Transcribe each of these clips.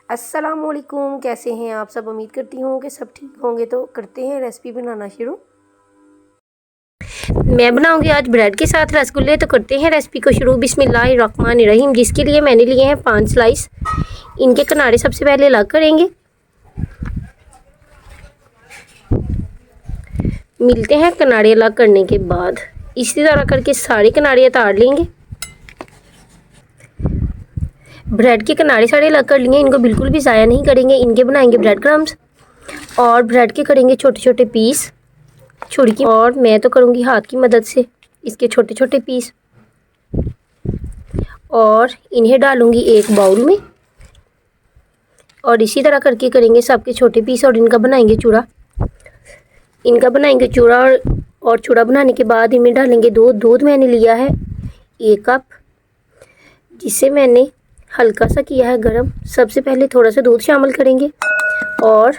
अस्सलामुअलैकुम, कैसे हैं आप सब। उम्मीद करती हूँ कि सब ठीक होंगे। तो करते हैं रेसिपी बनाना शुरू। मैं बनाऊंगी आज ब्रेड के साथ रसगुल्ले। तो करते हैं रेसिपी को शुरू। बिस्मिल्लाहिर्रहमानिर्रहीम। जिसके लिए मैंने लिए हैं 5 स्लाइस। इनके किनारे सबसे पहले अलग करेंगे। मिलते हैं किनारे अलग करने के बाद। इसी तरह करके सारे किनारे उतार लेंगे। ब्रेड के किनारे सारे अलग कर लिए। इनको बिल्कुल भी ज़ाया नहीं करेंगे। इनके बनाएंगे ब्रेड क्रम्स और ब्रेड के करेंगे छोटे छोटे पीस छुरी की, और मैं तो करूँगी हाथ की मदद से इसके छोटे छोटे पीस। और इन्हें डालूँगी एक बाउल में और इसी तरह करके करेंगे सबके छोटे पीस और इनका बनाएंगे चूड़ा। और चूड़ा बनाने के बाद इनमें डालेंगे दूध मैंने लिया है 1 कप, जिसे मैंने हल्का सा किया है गरम। सबसे पहले थोड़ा सा दूध शामिल करेंगे और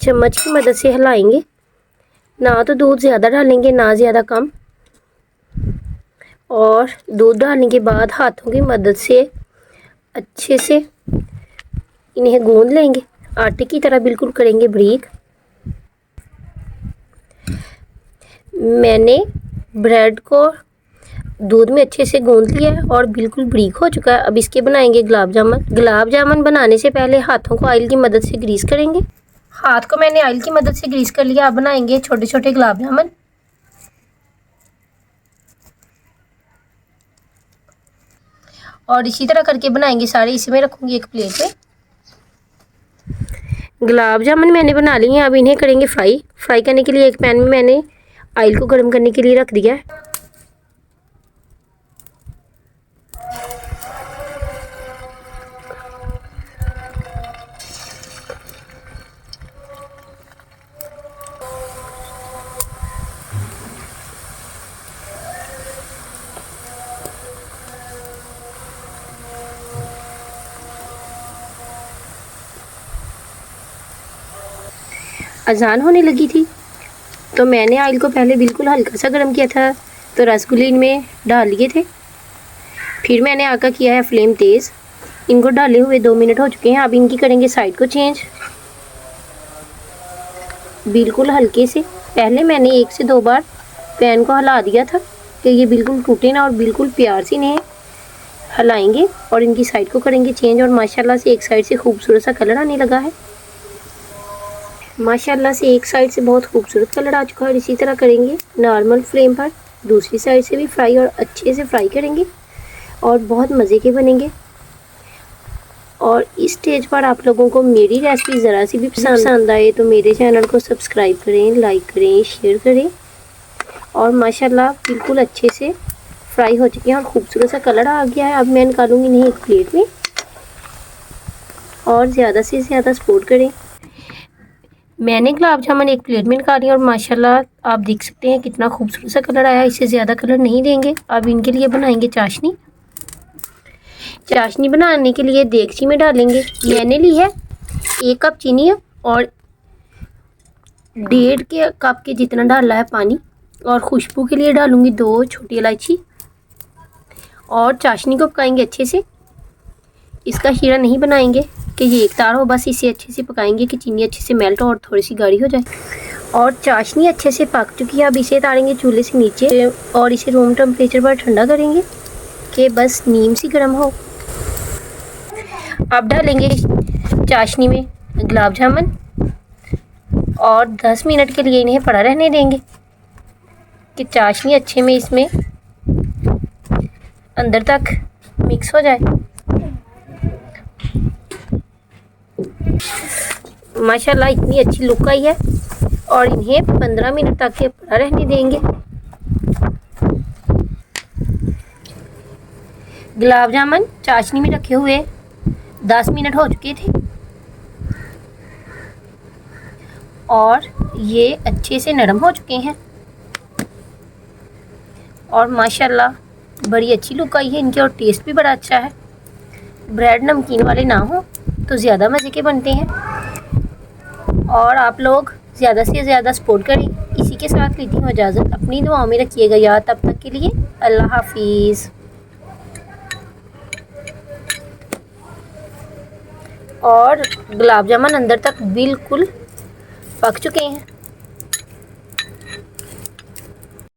चम्मच की मदद से हिलाएंगे। ना तो दूध ज़्यादा डालेंगे ना ज़्यादा कम। और दूध डालने के बाद हाथों की मदद से अच्छे से इन्हें गूंद लेंगे। आटे की तरह बिल्कुल करेंगे बारीक। मैंने ब्रेड को दूध में अच्छे से गूंद लिया है और बिल्कुल बारीक हो चुका है। अब इसके बनाएंगे गुलाब जामुन बनाने से पहले हाथों को ऑयल की मदद से ग्रीस करेंगे। हाथ को मैंने ऑयल की मदद से ग्रीस कर लिया। अब बनाएंगे छोटे छोटे गुलाब जामुन। और इसी तरह करके बनाएंगे सारे। इसी में रखूंगी एक प्लेट में। गुलाब जामुन मैंने बना लिए हैं। अब इन्हें करेंगे फ्राई करने के लिए एक पैन में मैंने ऑयल को गर्म करने के लिए रख दिया है। अजान होने लगी थी तो मैंने ऑयल को पहले बिल्कुल हल्का सा गर्म किया था, तो रसगुल्ले इनमें डाल लिए थे। फिर मैंने आका किया है फ्लेम तेज़। इनको डाले हुए 2 मिनट हो चुके हैं। अब इनकी करेंगे साइड को चेंज बिल्कुल हल्के से। पहले मैंने 1 से 2 बार पैन को हिला दिया था कि ये बिल्कुल टूटे ना, और बिल्कुल प्यार से इन्हें हिलाएंगे और इनकी साइड को करेंगे चेंज। और माशाल्लाह से एक साइड से खूबसूरत सा कलर आने लगा है। माशाल्लाह से एक साइड से बहुत खूबसूरत कलर आ चुका है। और इसी तरह करेंगे नॉर्मल फ्लेम पर दूसरी साइड से भी फ्राई, और अच्छे से फ्राई करेंगे और बहुत मज़े के बनेंगे। और इस स्टेज पर आप लोगों को मेरी रेसिपी ज़रा सी भी पसंद आए तो मेरे चैनल को सब्सक्राइब करें, लाइक करें, शेयर करें। और माशाल्लाह बिल्कुल अच्छे से फ्राई हो चुके हैं और खूबसूरत सा कलर आ गया है। अब मैं निकालूंगी इन्हें एक प्लेट में और ज़्यादा से ज़्यादा सपोर्ट करें। मैंने गुलाब जामुन एक प्लेट में निकाली और माशाल्लाह आप देख सकते हैं कितना खूबसूरत सा कलर आया। इससे ज़्यादा कलर नहीं देंगे। अब इनके लिए बनाएंगे चाशनी बनाने के लिए देगची में डालेंगे। मैंने ली है 1 कप चीनी और 1.5 कप के जितना डाला है पानी। और खुशबू के लिए डालूंगी 2 छोटी इलायची। और चाशनी को पकाएंगे अच्छे से। इसका शीरा नहीं बनाएंगे कि ये एक तार हो, बस इसे अच्छे से पकाएंगे कि चीनी अच्छे से मेल्ट हो और थोड़ी सी गाढ़ी हो जाए। और चाशनी अच्छे से पक चुकी है। अब इसे तारेंगे चूल्हे से नीचे और इसे रूम टेम्परेचर पर ठंडा करेंगे कि बस नीम सी गर्म हो। अब डालेंगे चाशनी में गुलाब जामुन और 10 मिनट के लिए इन्हें पड़ा रहने देंगे कि चाशनी अच्छे में इसमें अंदर तक मिक्स हो जाए। माशाल्लाह इतनी अच्छी लुक आई है। और इन्हें 15 मिनट तक के पड़ा रहने देंगे। गुलाब जामुन चाशनी में रखे हुए 10 मिनट हो चुके थे और ये अच्छे से नरम हो चुके हैं। और माशाल्लाह बड़ी अच्छी लुक आई है इनकी और टेस्ट भी बड़ा अच्छा है। ब्रेड नमकीन वाले ना हो तो ज़्यादा मज़े के बनते हैं। और आप लोग ज़्यादा से ज़्यादा सपोर्ट करें। इसी के साथ लेती हूँ इजाज़त। अपनी दुआओं में रखिएगा याद। तब तक के लिए अल्लाह हाफिज़। और गुलाब जामुन अंदर तक बिल्कुल पक चुके हैं।